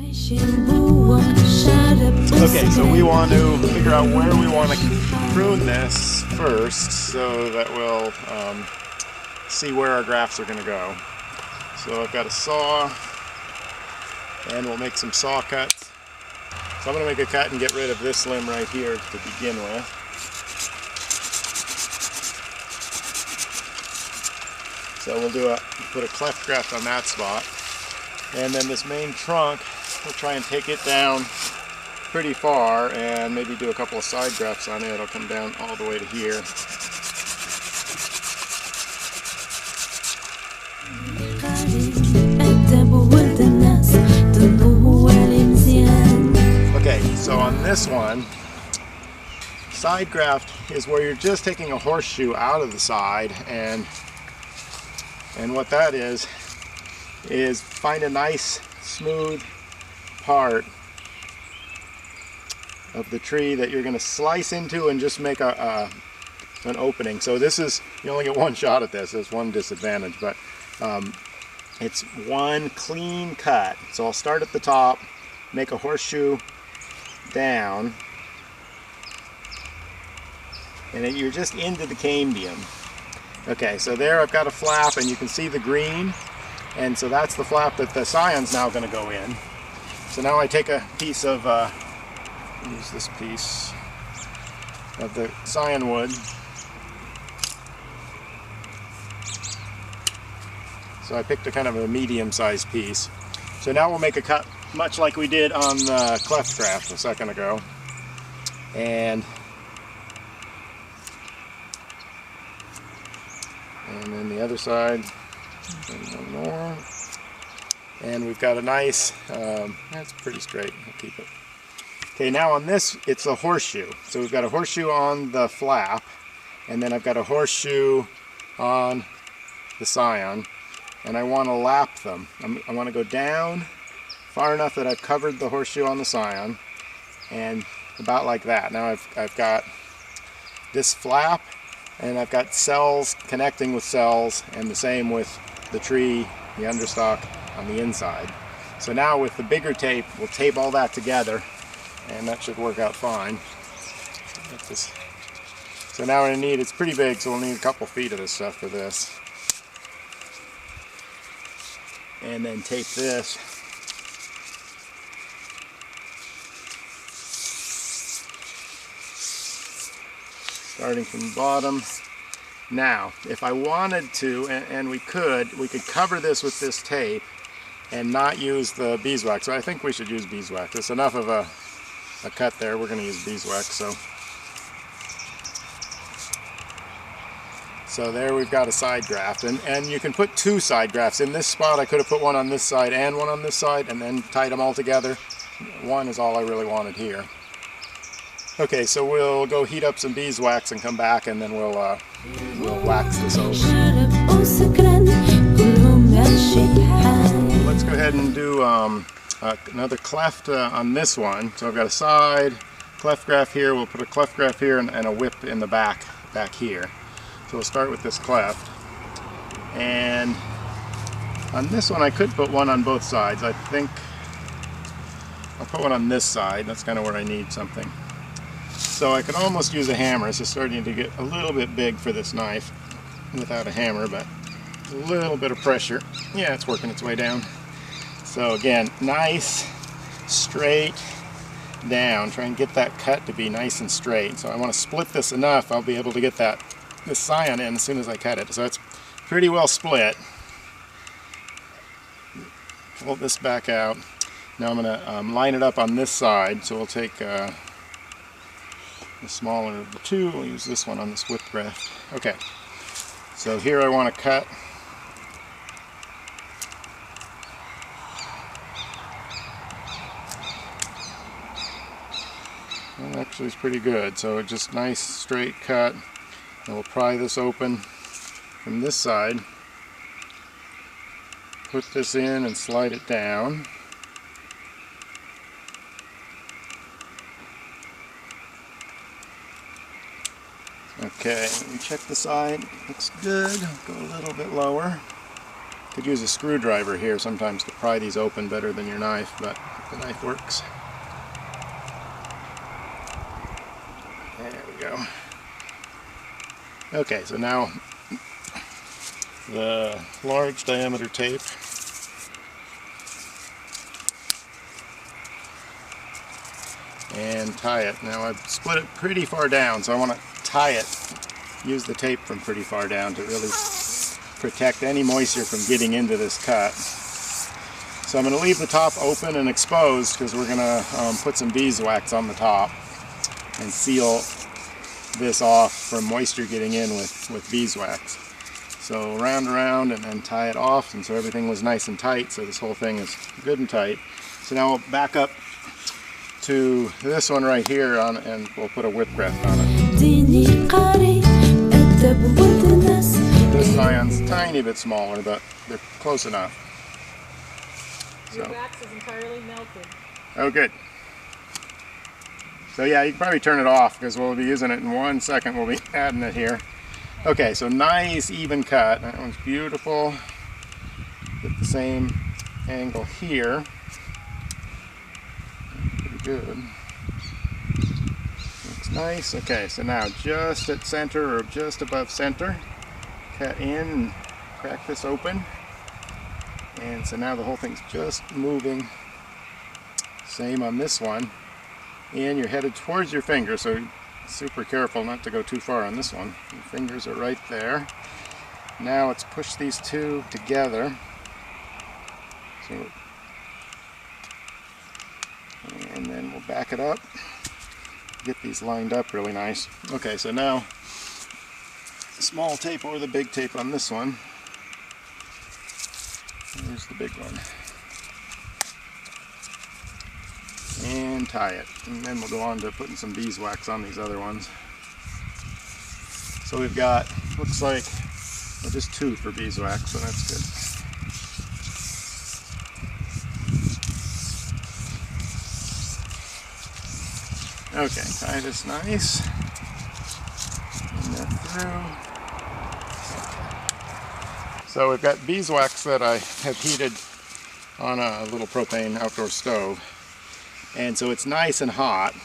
Okay, so we want to figure out where we want to prune this first so that we'll see where our grafts are going to go. So I've got a saw and we'll make some saw cuts. So I'm going to make a cut and get rid of this limb right here to begin with. So we'll put a cleft graft on that spot. And then this main trunk, we'll try and take it down pretty far and maybe do a couple of side grafts on it. It'll come down all the way to here. Okay, so on this one, side graft is where you're just taking a horseshoe out of the side, and what that is find a nice smooth part of the tree that you're going to slice into and just make an opening. So this is, you only get one shot at this. There's one disadvantage, but it's one clean cut. So I'll start at the top, make a horseshoe down, and then you're just into the cambium. Okay, so there I've got a flap and you can see the green, and so that's the flap that the scion's now going to go in. So now I take a piece of, use this piece of the scion wood. So I picked a kind of a medium-sized piece. So now we'll make a cut much like we did on the cleft graft a second ago. And then the other side, one more. And we've got a nice, that's pretty straight, I'll keep it. Okay, now on this, it's a horseshoe. So we've got a horseshoe on the flap, and then I've got a horseshoe on the scion, and I want to lap them. I want to go down far enough that I've covered the horseshoe on the scion, and about like that. Now I've got this flap, and I've got cells connecting with cells, and the same with the tree, the understock on the inside. So now with the bigger tape, we'll tape all that together, and that should work out fine. So now we're going to need, it's pretty big, so we'll need a couple feet of this stuff for this. And then tape this. Starting from the bottom. Now, if I wanted to, and we could cover this with this tape and not use the beeswax. So I think we should use beeswax. It's enough of a cut there. We're going to use beeswax. So there we've got a side graft, and you can put two side grafts. In this spot I could have put one on this side and one on this side and then tied them all together. One is all I really wanted here. Okay, so we'll go heat up some beeswax and come back, and then we'll wax this over. Let's go ahead and do another cleft on this one. So I've got a side cleft graft here. We'll put a cleft graft here and a whip in the back here. So we'll start with this cleft. And on this one I could put one on both sides. I think I'll put one on this side. That's kind of where I need something. So I could almost use a hammer. This is starting to get a little bit big for this knife without a hammer, but a little bit of pressure. Yeah, it's working its way down. So again, nice, straight down. Try and get that cut to be nice and straight. So I want to split this enough, I'll be able to get this scion in as soon as I cut it. So it's pretty well split. Pull this back out. Now I'm going to line it up on this side. So we'll take the smaller of the two. We'll use this one on this whip graft. Okay, so here I want to cut. Well, actually it's pretty good. So just nice straight cut. And we'll pry this open from this side. Put this in and slide it down. Okay, let me check the side. Looks good. Go a little bit lower. Could use a screwdriver here sometimes to pry these open better than your knife, but The knife works. There we go. Okay, so now the large diameter tape. And tie it. Now I've split it pretty far down, so I want to tie it, use the tape from pretty far down to really protect any moisture from getting into this cut. So I'm going to leave the top open and exposed because we're going to put some beeswax on the top and seal this off from moisture getting in with beeswax. So round around and then tie it off, and so everything was nice and tight, so this whole thing is good and tight. So now we'll back up to this one right here and we'll put a whip graft on it. This ion's a tiny bit smaller, but they're close enough. Your wax is entirely melted. Oh, good. So yeah, you can probably turn it off because we'll be using it in 1 second. We'll be adding it here. Okay, so nice even cut. That one's beautiful. Get the same angle here. Pretty good. Looks nice. Okay, so now just at center or just above center, cut in and crack this open. And so now the whole thing's just moving. Same on this one. And you're headed towards your finger, so super careful not to go too far on this one. Your fingers are right there. Now let's push these two together. And then we'll back it up. Get these lined up really nice. Okay, so now the small tape or the big tape on this one. Here's the big one. And tie it. And then we'll go on to putting some beeswax on these other ones. So we've got, looks like, well, just 2 for beeswax, so that's good. Okay, tie this nice. Run that through. So we've got beeswax that I have heated on a little propane outdoor stove. And so it's nice and hot,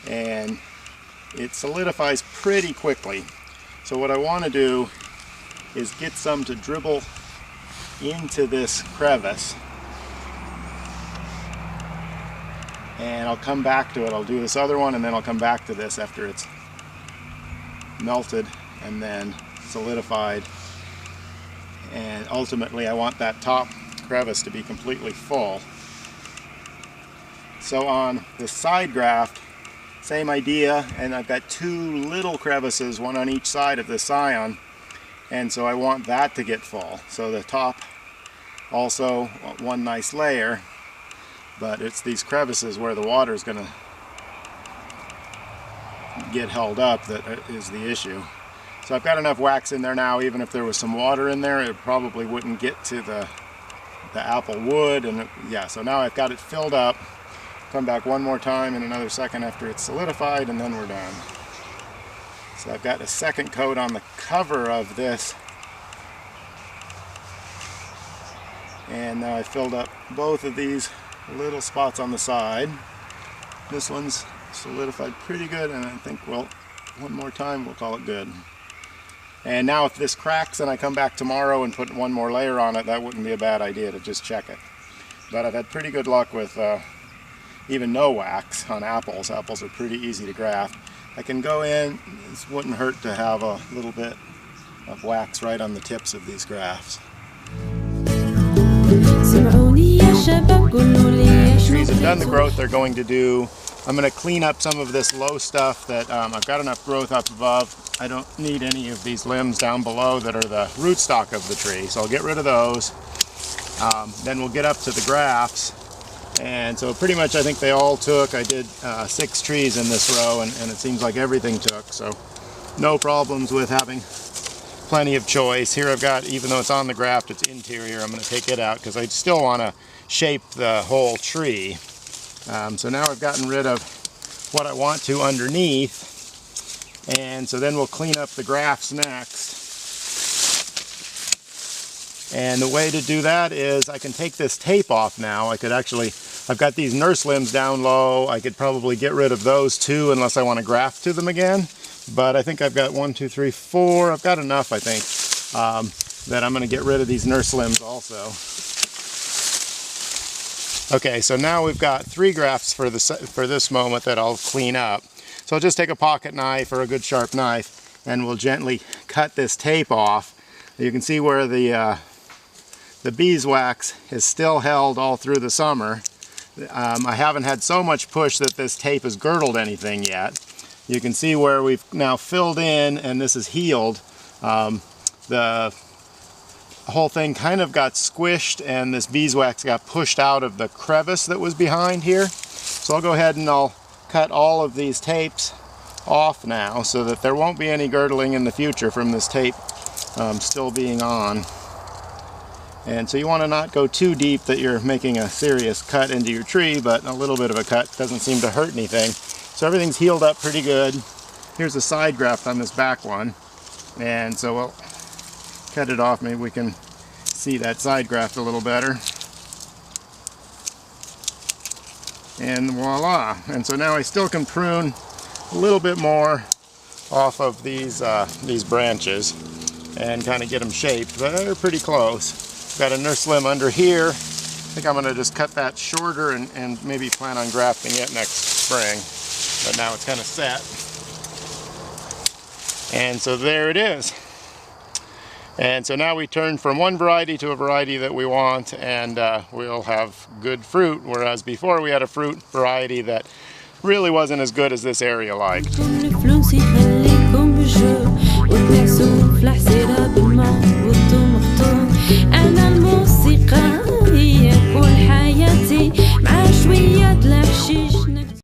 and it solidifies pretty quickly. So what I want to do is get some to dribble into this crevice, and I'll come back to it. I'll do this other one and then I'll come back to this after it's melted and then solidified. And ultimately I want that top crevice to be completely full. So on the side graft, same idea, and I've got 2 little crevices, one on each side of this ion, and so I want that to get full. So the top also one nice layer, but it's these crevices where the water is going to get held up that is the issue. So I've got enough wax in there now. Even if there was some water in there, it probably wouldn't get to the apple wood, and yeah, so now I've got it filled up. Come back one more time in another second after it's solidified, and then we're done. So I've got a second coat on the cover of this, and now I filled up both of these little spots on the side. This one's solidified pretty good, and I think, well, one more time we'll call it good. And now if this cracks and I come back tomorrow and put one more layer on it, that wouldn't be a bad idea to just check it. But I've had pretty good luck with even no wax on apples. Apples are pretty easy to graft. I can go in, it wouldn't hurt to have a little bit of wax right on the tips of these grafts. Trees have done the growth they're going to do. I'm going to clean up some of this low stuff that I've got enough growth up above. I don't need any of these limbs down below that are the rootstock of the tree, so I'll get rid of those. Then we'll get up to the grafts. And so pretty much I think they all took. I did 6 trees in this row, and it seems like everything took, so no problems with having plenty of choice. Here I've got, even though it's on the graft, it's interior. I'm going to take it out because I still want to shape the whole tree. So now I've gotten rid of what I want to underneath, and so then we'll clean up the grafts next. And the way to do that is I can take this tape off now. I could actually I've got these nurse limbs down low. I could probably get rid of those too unless I want to graft to them again. But I think I've got 1, 2, 3, 4. I've got enough, I think, that I'm going to get rid of these nurse limbs also. Okay, so now we've got 3 grafts for this moment that I'll clean up. So I'll just take a pocket knife or a good sharp knife and we'll gently cut this tape off. You can see where the beeswax is still held all through the summer. I haven't had so much push that this tape has girdled anything yet. You can see where we've now filled in and this is healed. The whole thing kind of got squished and this beeswax got pushed out of the crevice that was behind here. So I'll go ahead and I'll cut all of these tapes off now so that there won't be any girdling in the future from this tape still being on. And so you want to not go too deep that you're making a serious cut into your tree, but a little bit of a cut doesn't seem to hurt anything. So everything's healed up pretty good. Here's a side graft on this back one. And so we'll cut it off. Maybe we can see that side graft a little better. And voila. And so now I still can prune a little bit more off of these branches and kind of get them shaped, but they're pretty close. Got a nurse limb under here. I think I'm going to just cut that shorter and maybe plan on grafting it next spring. But now it's kind of set. And so there it is. And so now we turn from one variety to a variety that we want, and we'll have good fruit, whereas before we had a fruit variety that really wasn't as good as this area liked.